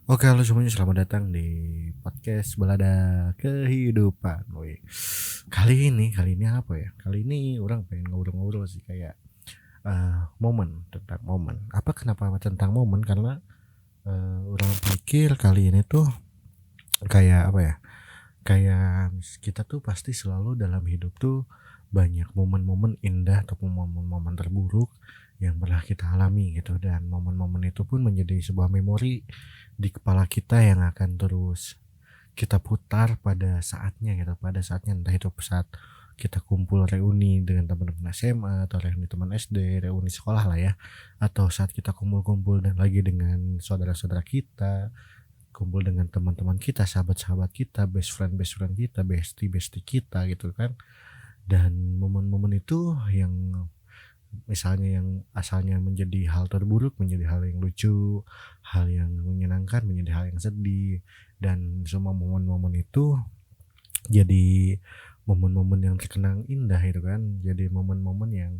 Oke, halo semuanya, selamat datang di podcast Balada Kehidupan. Wih. Kali ini apa ya? Kali ini orang pengen ngobrol-ngobrol sih kayak momen tentang momen. Kenapa tentang momen? Karena orang pikir kali ini tuh kayak apa ya? Kayak kita tuh pasti selalu dalam hidup tuh banyak momen-momen indah ataupun momen-momen terburuk yang pernah kita alami gitu, dan momen-momen itu pun menjadi sebuah memori di kepala kita yang akan terus kita putar pada saatnya entah itu saat kita kumpul reuni dengan teman-teman SMA atau reuni teman SD, reuni sekolah lah ya, atau saat kita kumpul-kumpul dan lagi dengan saudara-saudara kita, kumpul dengan teman-teman kita, sahabat-sahabat kita, best friend kita, bestie kita gitu kan. Dan momen-momen itu yang misalnya yang asalnya menjadi hal terburuk menjadi hal yang lucu, hal yang menyenangkan menjadi hal yang sedih, dan semua momen-momen itu jadi momen-momen yang terkenang indah gitu kan. Jadi momen-momen yang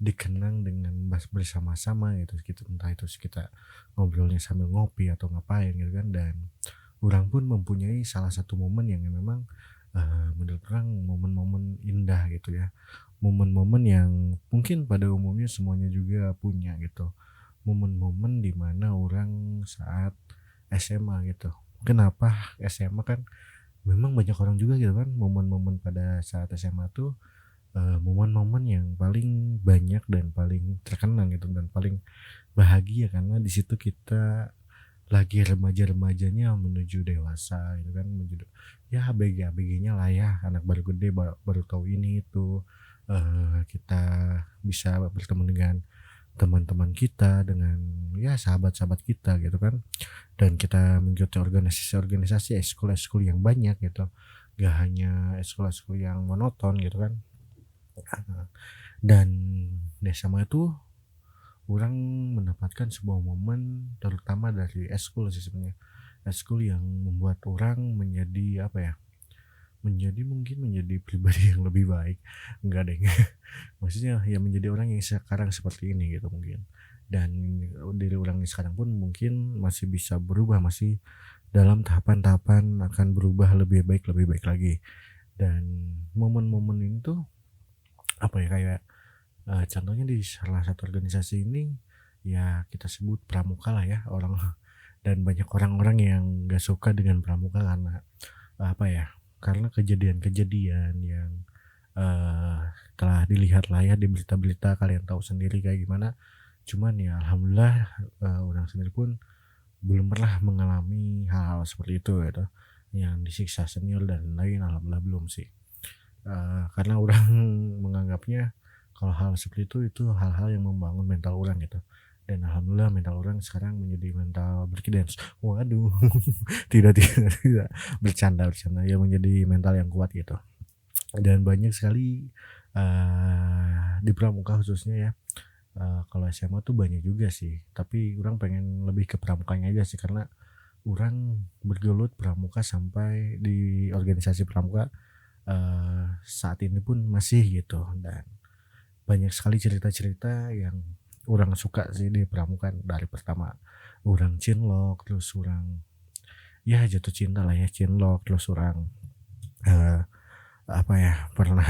dikenang dengan bersama-sama gitu, kita entah itu kita ngobrolnya sambil ngopi atau ngapain gitu kan. Dan orang pun mempunyai salah satu momen yang memang menurut orang momen-momen indah gitu ya, momen-momen yang mungkin pada umumnya semuanya juga punya gitu, momen-momen dimana orang saat SMA gitu. Kenapa SMA kan memang banyak orang juga gitu kan, momen-momen pada saat SMA tuh momen-momen yang paling banyak dan paling terkenang gitu dan paling bahagia, karena di situ kita lagi remaja-remajanya menuju dewasa gitu kan, menuju ya ABG-ABG-nya lah ya, anak baru gede baru tahu ini itu. Kita bisa bertemu dengan teman-teman kita, dengan ya sahabat-sahabat kita gitu kan, dan kita mengikuti organisasi-organisasi ekskul-ekskul yang banyak gitu, gak hanya ekskul-ekskul yang monoton gitu kan. Dan di SMA itu orang mendapatkan sebuah momen terutama dari eskul sih sebenarnya, eskul yang membuat orang menjadi apa ya, menjadi pribadi yang lebih baik. Enggak deh, maksudnya ya menjadi orang yang sekarang seperti ini gitu mungkin. Dan diri orang yang sekarang pun mungkin masih bisa berubah, masih dalam tahapan-tahapan akan berubah lebih baik lagi. Dan momen-momen ini tuh apa ya, kayak contohnya di salah satu organisasi ini, ya kita sebut pramuka lah ya orang. Dan banyak orang-orang yang gak suka dengan pramuka karena apa ya, karena kejadian-kejadian yang eh, telah dilihat lah ya di berita-berita, kalian tahu sendiri kayak gimana. Cuman ya alhamdulillah orang sendiri pun belum pernah mengalami hal-hal seperti itu gitu, yang disiksa senior dan lain, alhamdulillah belum sih. Karena orang menganggapnya kalau hal seperti itu hal-hal yang membangun mental orang gitu. Dan alhamdulillah mental orang sekarang menjadi mental breakdance. Waduh, tidak, bercanda ya, menjadi mental yang kuat gitu. Dan banyak sekali di pramuka khususnya ya. Kalau SMA tuh banyak juga sih, tapi orang pengen lebih ke pramukanya aja sih, karena orang bergelut pramuka sampai di organisasi pramuka saat ini pun masih gitu. Dan banyak sekali cerita-cerita yang orang suka sih di pramuka, dari pertama orang cinlok, terus orang ya jatuh cinta lah ya cinlok, terus orang eh, apa ya, pernah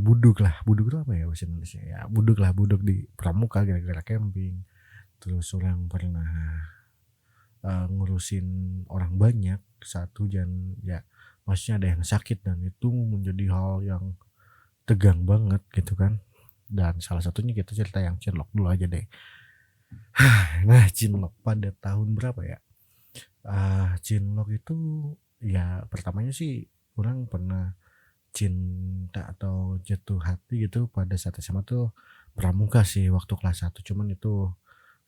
buduk itu apa ya bahasa Indonesia ya, buduk di pramuka gara-gara camping. Terus orang pernah ngurusin orang banyak saat hujan ya, maksudnya ada yang sakit, dan itu menjadi hal yang tegang banget gitu kan. Dan salah satunya kita cerita yang cinlok dulu aja deh. Nah, cinlok pada tahun berapa ya, cinlok itu ya pertamanya sih orang pernah cinta atau jatuh hati gitu pada saat SMA tuh pramuka sih waktu kelas 1. Cuman itu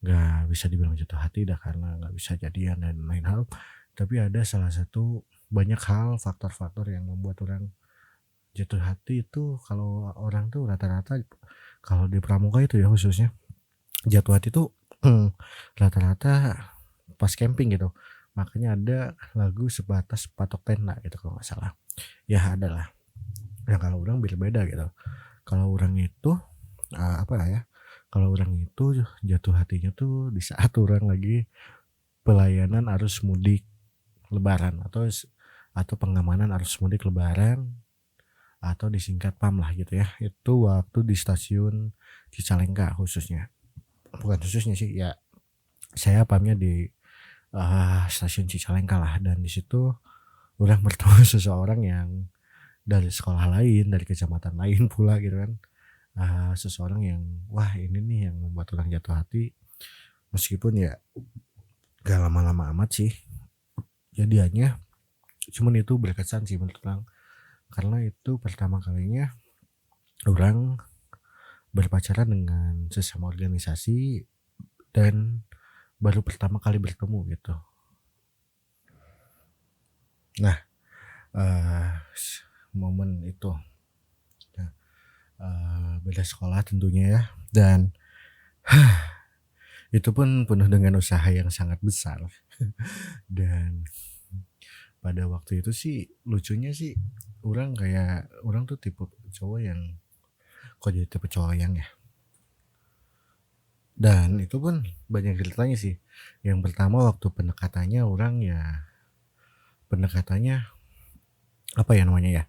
nggak bisa dibilang jatuh hati dah karena nggak bisa jadian dan lain hal. Tapi ada salah satu banyak hal faktor-faktor yang membuat orang jatuh hati itu. Kalau orang tuh rata-rata kalau di pramuka itu ya khususnya jatuh hati tuh rata-rata pas camping gitu. Makanya ada lagu sebatas patok tenda gitu kalau nggak salah. Ya ada lah. Ya kalau orang beda-beda gitu. Kalau orang itu apa ya? Kalau orang itu jatuh hatinya tuh di saat orang lagi pelayanan arus mudik lebaran atau pengamanan arus mudik lebaran atau disingkat PAM lah gitu ya. Itu waktu di stasiun Cicalengka khususnya. Bukan khususnya sih ya, saya PAM-nya di stasiun Cicalengka lah, dan di situ orang bertemu seseorang yang dari sekolah lain, dari kecamatan lain pula gitu kan. Seseorang yang wah ini nih yang membuat orang jatuh hati, meskipun ya gak lama-lama amat sih jadiannya, cuman itu berkesan sih menurut orang, karena itu pertama kalinya orang berpacaran dengan sesama organisasi dan baru pertama kali bertemu gitu. Nah, momen itu beda sekolah tentunya ya, dan itu pun penuh dengan usaha yang sangat besar. Dan pada waktu itu sih lucunya sih orang tuh tipe cowok yang kok jadi tipe cowok yang ya. Dan itu pun banyak ceritanya sih. Yang pertama waktu pendekatannya apa ya namanya ya,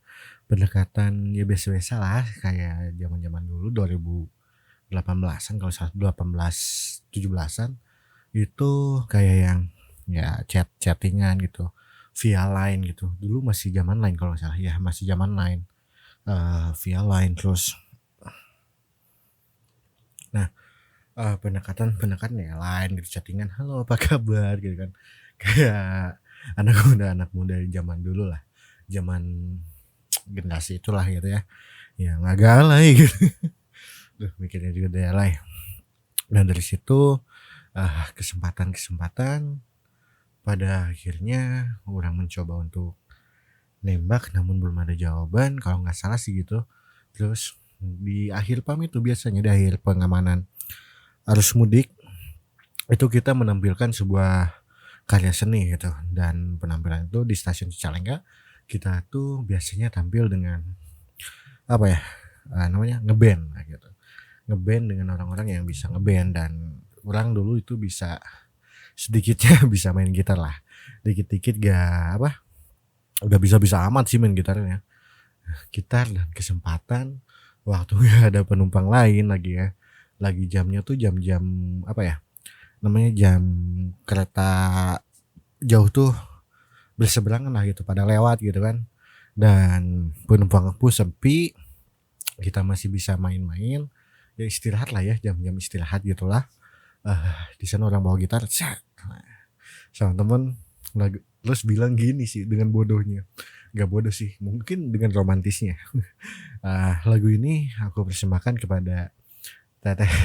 pendekatan ya biasa-biasa lah, kayak zaman-zaman dulu 2018-an kalau salah, 17-an itu kayak yang ya chattingan gitu via line gitu. Dulu masih zaman line kalau nggak salah ya, masih zaman line, via line. Terus nah pendekatan ya line gitu, chattingan, halo apa kabar gitu kan, kayak anak muda zaman dulu lah, zaman generasi itulah gitu ya, yang agak alay gitu. Duh, mikirnya juga dia alay. Dan dari situ kesempatan pada akhirnya orang mencoba untuk nembak, namun belum ada jawaban kalau nggak salah sih gitu. Terus di akhir PAM itu biasanya di akhir pengamanan arus mudik itu kita menampilkan sebuah karya seni gitu, dan penampilan itu di stasiun Cicalengka kita tuh biasanya tampil dengan apa ya namanya, ngeband gitu, ngeband dengan orang-orang yang bisa ngeband. Dan orang dulu itu bisa sedikitnya bisa main gitar lah, dikit-dikit gak bisa amat sih main gitarnya, gitar. Dan kesempatan waktu gak ada penumpang lain lagi ya, lagi jamnya tuh jam-jam apa ya namanya, jam kereta jauh tuh berseberangan lah gitu, pada lewat gitu kan, dan penumpang pun sepi, kita masih bisa main-main ya, istirahat lah ya, jam-jam istirahat gitulah. Di sana orang bawa gitar sama temen terus bilang gini sih, dengan bodohnya, gak bodoh sih, mungkin dengan romantisnya. Lagu ini aku persembahkan kepada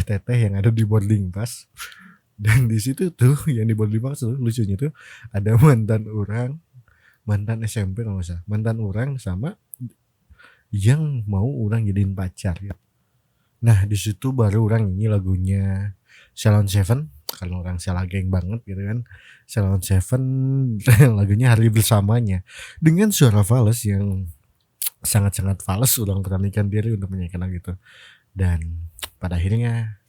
teteh yang ada di boarding pass. Dan di situ tuh yang di boarding pass tuh lucunya tuh ada mantan SMP kalau nggak salah, mantan orang sama yang mau orang jadiin pacar ya. Nah di situ baru orang nyanyi lagunya Salon Seven, kalau orang salah geng banget gitu kan, Salon Seven. Lagunya Hari Bersamanya dengan suara fals yang sangat-sangat fals, orang beranikan diri untuk menyanyikan lagu itu. Dan pada akhirnya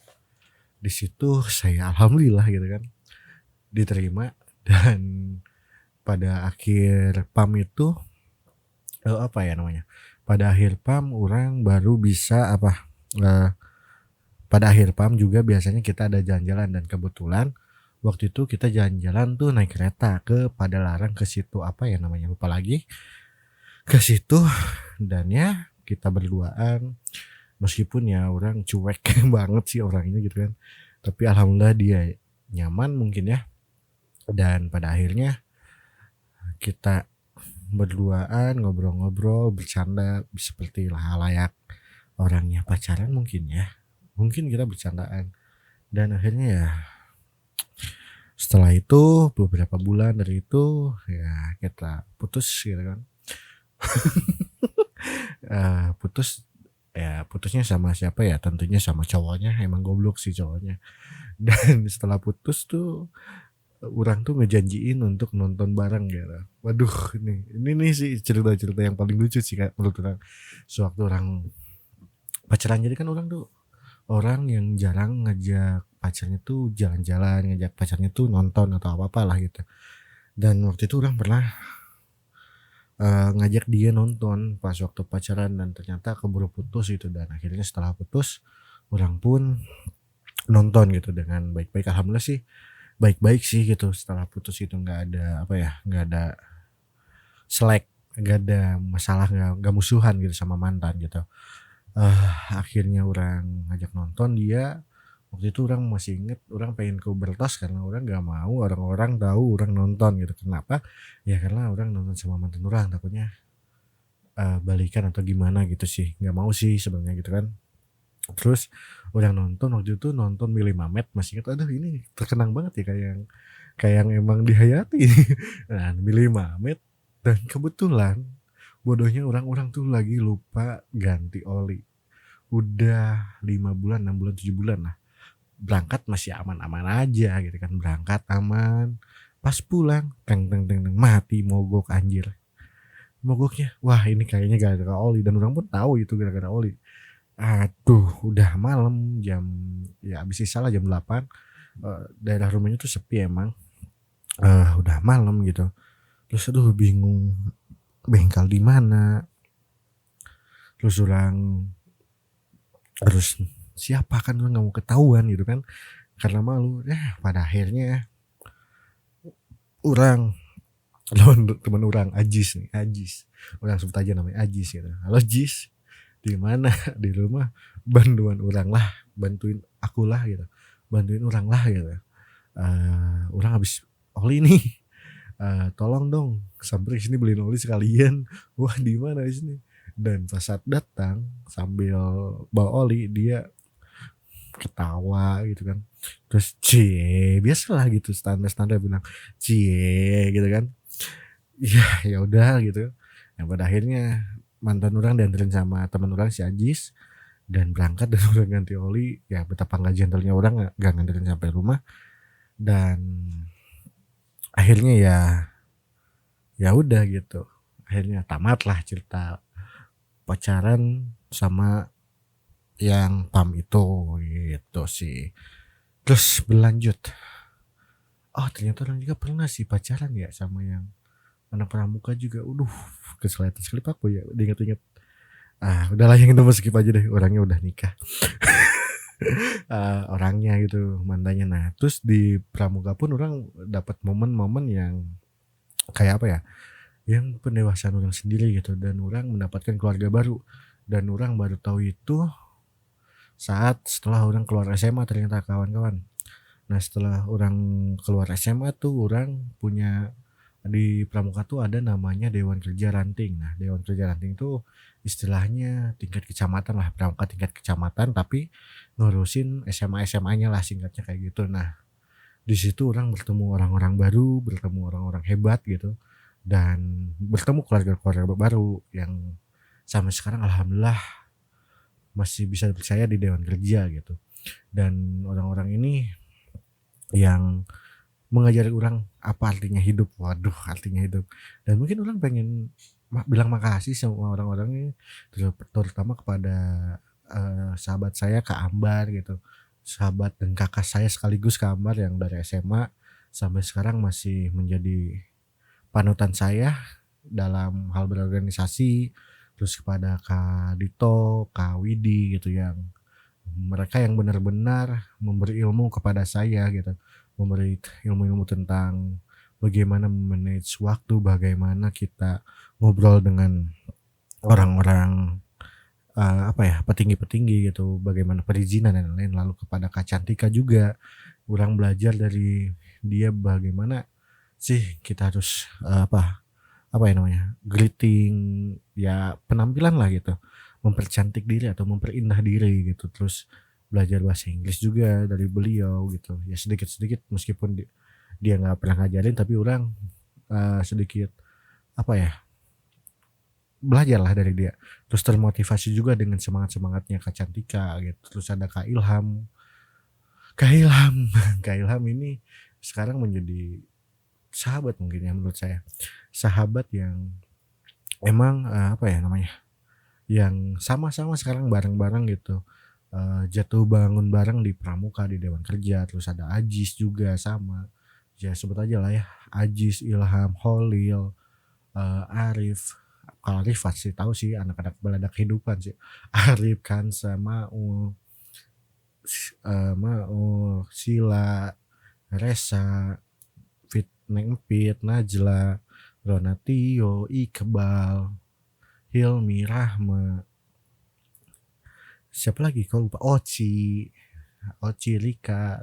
di situ saya alhamdulillah gitu kan diterima. Dan pada akhir PAM itu apa ya namanya, pada akhir PAM orang baru bisa pada akhir PAM juga biasanya kita ada jalan-jalan, dan kebetulan waktu itu kita jalan-jalan tuh naik kereta ke Padalarang, ke situ apa ya namanya lupa lagi, ke situ. Dan ya kita berduaan, meskipun ya orang cuek banget sih orangnya gitu kan, tapi alhamdulillah dia nyaman mungkin ya. Dan pada akhirnya kita berduaan, ngobrol-ngobrol, bercanda seperti layak orangnya pacaran mungkin ya, mungkin kita bercandaan. Dan akhirnya ya setelah itu beberapa bulan dari itu ya kita putus gitu kan. Putusnya sama siapa ya, tentunya sama cowoknya, emang goblok sih cowoknya. Dan setelah putus tuh orang tuh ngejanjiin untuk nonton bareng gitu. Waduh, ini sih cerita-cerita yang paling lucu sih menurut orang. Sewaktu orang pacaran, jadi kan orang tuh orang yang jarang ngajak pacarnya tuh jalan-jalan, ngajak pacarnya tuh nonton atau apa-apalah gitu. Dan waktu itu orang pernah, ngajak dia nonton pas waktu pacaran dan ternyata keburu putus gitu, dan akhirnya setelah putus, orang pun nonton gitu dengan baik-baik. Alhamdulillah sih baik-baik sih gitu setelah putus itu, nggak ada apa ya, nggak ada selek, nggak ada masalah, nggak musuhan gitu sama mantan gitu. Akhirnya orang ngajak nonton dia, waktu itu orang masih inget orang pengen ke Ubertos karena orang nggak mau orang-orang tahu orang nonton gitu. Kenapa? Ya karena orang nonton sama mantan orang, takutnya, balikan atau gimana gitu sih, nggak mau sih sebenarnya gitu kan. Terus orang nonton waktu itu nonton Mili Mamet, masih inget, aduh ini terkenang banget ya kayak yang emang dihayati. Nah, Mili Mamet, dan kebetulan bodohnya orang-orang tuh lagi lupa ganti oli. Udah 5 bulan, 6 bulan, 7 bulan lah. Berangkat masih aman-aman aja gitu kan, berangkat aman. Pas pulang, teng teng teng teng, mati mogok anjir. Mogoknya, wah ini kayaknya gara-gara oli, dan orang pun tahu itu gara-gara oli. Aduh, udah malam jam, ya habis isya lah jam 8, daerah rumahnya tuh sepi emang, udah malam gitu. Terus aduh bingung bengkel di mana. Terus orang harus siapa, kan orang nggak mau ketahuan gitu kan, karena malu. Pada akhirnya orang lawan teman orang Ajis nih, Ajis. Orang sebut aja namanya Ajis gitu. Halo Jis, di mana? Di rumah. Bantuan orang lah, bantuin aku lah gitu. Bantuin orang lah gitu. Orang habis oli nih. Tolong dong sampai sini beliin oli sekalian. Wah, di mana di sini? Dan pas saat datang sambil bawa oli, dia ketawa gitu kan. Terus biasalah gitu, standar bilang gitu kan. Ya udah gitu. Yang pada akhirnya mantan orang dianterin sama teman orang si Ajis dan berangkat, dan udah ganti oli. Ya betapa nggak gentlenya orang, nggak nganterin sampai rumah. Dan akhirnya ya udah gitu. Akhirnya tamatlah cerita pacaran sama yang PAM itu gitu sih. Terus berlanjut. Oh, ternyata orang juga pernah sih pacaran ya sama yang anak pramuka juga. Kesulitan sekali aku ya diinget-inget. Udahlah yang itu skip aja deh, orangnya udah nikah. Orangnya gitu, mantannya. Nah, terus di pramuka pun orang dapat momen-momen yang kayak apa ya? Yang pendewasaan orang sendiri gitu, dan orang mendapatkan keluarga baru. Dan orang baru tahu itu saat setelah orang keluar SMA ternyata, kawan-kawan. Nah, setelah orang keluar SMA tuh orang punya, di pramuka tuh ada namanya Dewan Kerja Ranting. Nah, Dewan Kerja Ranting tuh istilahnya tingkat kecamatan lah, pramuka tingkat kecamatan, tapi ngurusin SMA-nya lah, singkatnya kayak gitu. Nah, di situ orang bertemu orang-orang baru, bertemu orang-orang hebat gitu, dan bertemu keluarga-keluarga baru yang sampai sekarang alhamdulillah masih bisa percaya di Dewan Kerja gitu. Dan orang-orang ini yang mengajari orang apa artinya hidup. Waduh, artinya hidup. Dan mungkin orang pengen bilang makasih sama orang-orang ini, terutama kepada sahabat saya Kak Ambar gitu. Sahabat dan kakak saya sekaligus Kak Ambar yang dari SMA sampai sekarang masih menjadi panutan saya dalam hal berorganisasi. Terus kepada Kak Dito, Kak Widi gitu, yang mereka yang benar-benar memberi ilmu kepada saya gitu, memberi ilmu-ilmu tentang bagaimana manage waktu, bagaimana kita ngobrol dengan orang-orang petinggi-petinggi gitu, bagaimana perizinan dan lain-lain. Lalu kepada Kak Cantika juga, orang belajar dari dia bagaimana sih kita harus greeting, ya penampilan lah gitu, mempercantik diri atau memperindah diri gitu. Terus belajar bahasa Inggris juga dari beliau gitu, ya sedikit-sedikit meskipun dia nggak pernah ngajarin, tapi orang sedikit belajar lah dari dia. Terus termotivasi juga dengan semangatnya Kak Cantika gitu. Terus ada Kak Ilham. Kak Ilham ini sekarang menjadi sahabat mungkin ya menurut saya. Sahabat yang emang yang sama-sama sekarang bareng-bareng gitu, jatuh bangun bareng di Pramuka, di Dewan Kerja, terus ada Ajis juga sama, ya sebut aja lah ya, Ajis, Ilham, Holil, Arif. Kalau Arif pasti tahu sih, anak-anak Baladak Kehidupan sih. Arif, Kansa, Maul, Sila, Resa, Neng Pit, Najla, Ronatio, Iqbal, Hilmi, Rahma, siapa lagi kau lupa, Oci, Rika,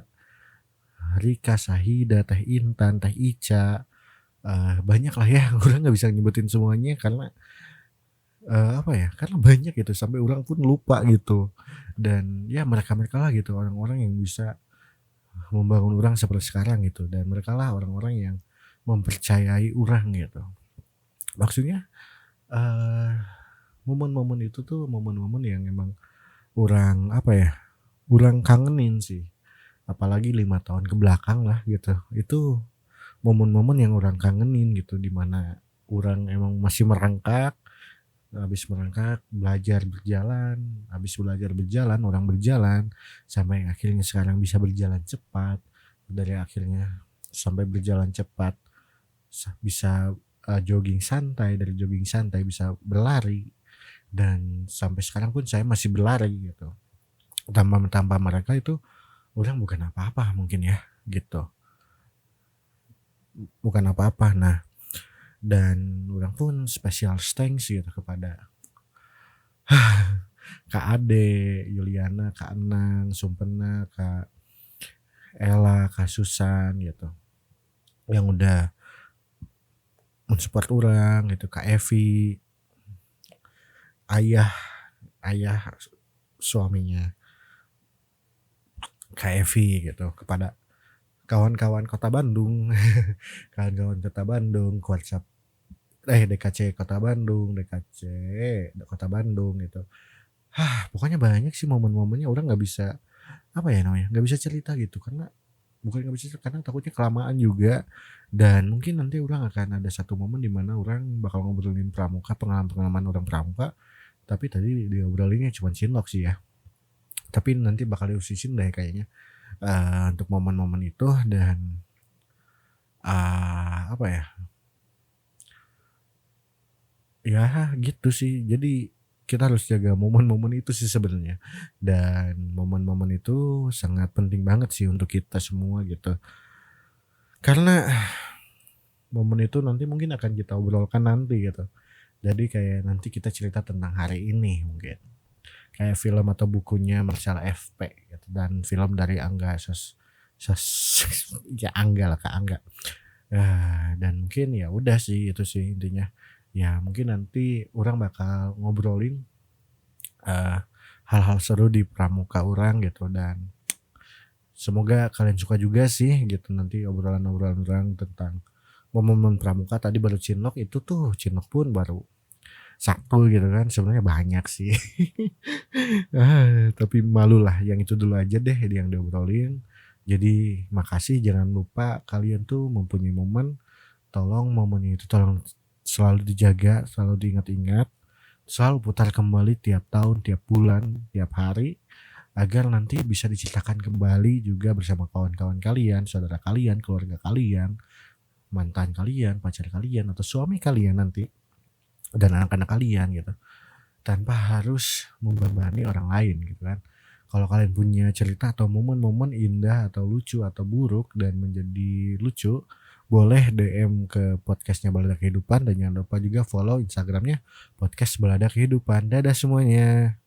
Sahida, Teh Intan, Teh Ica, banyak lah ya. Orang nggak bisa nyebutin semuanya karena apa ya, karena banyak gitu sampai orang pun lupa gitu. Dan ya mereka lah gitu, orang-orang yang bisa membangun orang seperti sekarang gitu, dan mereka lah orang-orang yang mempercayai orang gitu. Maksudnya momen-momen itu tuh momen-momen yang emang orang apa ya, orang kangenin sih, apalagi 5 tahun ke belakang lah gitu. Itu momen-momen yang orang kangenin gitu, dimana orang emang masih merangkak, habis merangkak belajar berjalan orang berjalan sampai akhirnya sekarang bisa berjalan cepat, dari akhirnya sampai berjalan cepat bisa jogging santai, dari jogging santai bisa berlari, dan sampai sekarang pun saya masih berlari gitu. Tanpa mereka itu orang bukan apa-apa mungkin ya gitu, bukan apa-apa. Nah, dan orang pun special thanks gitu kepada Kak Ade, Yuliana, Kak Anang, Sumpena, Kak Ella, Kak Susan gitu, yang udah mensupport orang gitu. Kak Evi, ayah suaminya Kak Evi gitu, kepada kawan-kawan Kota Bandung, kawan-kawan Kota Bandung, WhatsApp DKC Kota Bandung, DKC Kota Bandung gitu. Pokoknya banyak sih momen-momennya, orang nggak bisa apa ya namanya, nggak bisa cerita gitu, karena bukan nggak bisa cerita, karena takutnya kelamaan juga. Dan mungkin nanti orang akan ada satu momen di mana orang bakal ngobrolin Pramuka, pengalaman orang Pramuka, tapi tadi diobrolinnya cuma cinlok sih ya. Tapi nanti bakal diusisin deh kayaknya untuk momen-momen itu. Dan apa ya, ya gitu sih. Jadi kita harus jaga momen-momen itu sih sebenarnya, dan momen-momen itu sangat penting banget sih untuk kita semua gitu, karena momen itu nanti mungkin akan kita obrolkan nanti gitu. Jadi kayak nanti kita cerita tentang hari ini mungkin, kayak film atau bukunya Marcel FP gitu, dan film dari Angga ya Angga lah, Kak Angga. Dan mungkin ya udah sih, itu sih intinya. Ya mungkin nanti orang bakal ngobrolin hal-hal seru di Pramuka orang gitu, dan semoga kalian suka juga sih gitu nanti obrolan-obrolan orang tentang momen Pramuka. Tadi baru cinlok, itu tuh cinlok pun baru satu gitu kan, sebenarnya banyak sih. Tapi malu lah, yang itu dulu aja deh yang diobrolin. Jadi makasih, jangan lupa kalian tuh mempunyai momen, tolong momen itu tolong selalu dijaga, selalu diingat-ingat, selalu putar kembali tiap tahun, tiap bulan, tiap hari, agar nanti bisa diceritakan kembali juga bersama kawan-kawan kalian, saudara kalian, keluarga kalian, mantan kalian, pacar kalian, atau suami kalian nanti, dan anak-anak kalian gitu, tanpa harus membebani orang lain gitu kan. Kalau kalian punya cerita atau momen-momen indah atau lucu atau buruk dan menjadi lucu, boleh DM ke podcastnya Balada Kehidupan, dan jangan lupa juga follow Instagramnya podcast Balada Kehidupan. Dadah semuanya.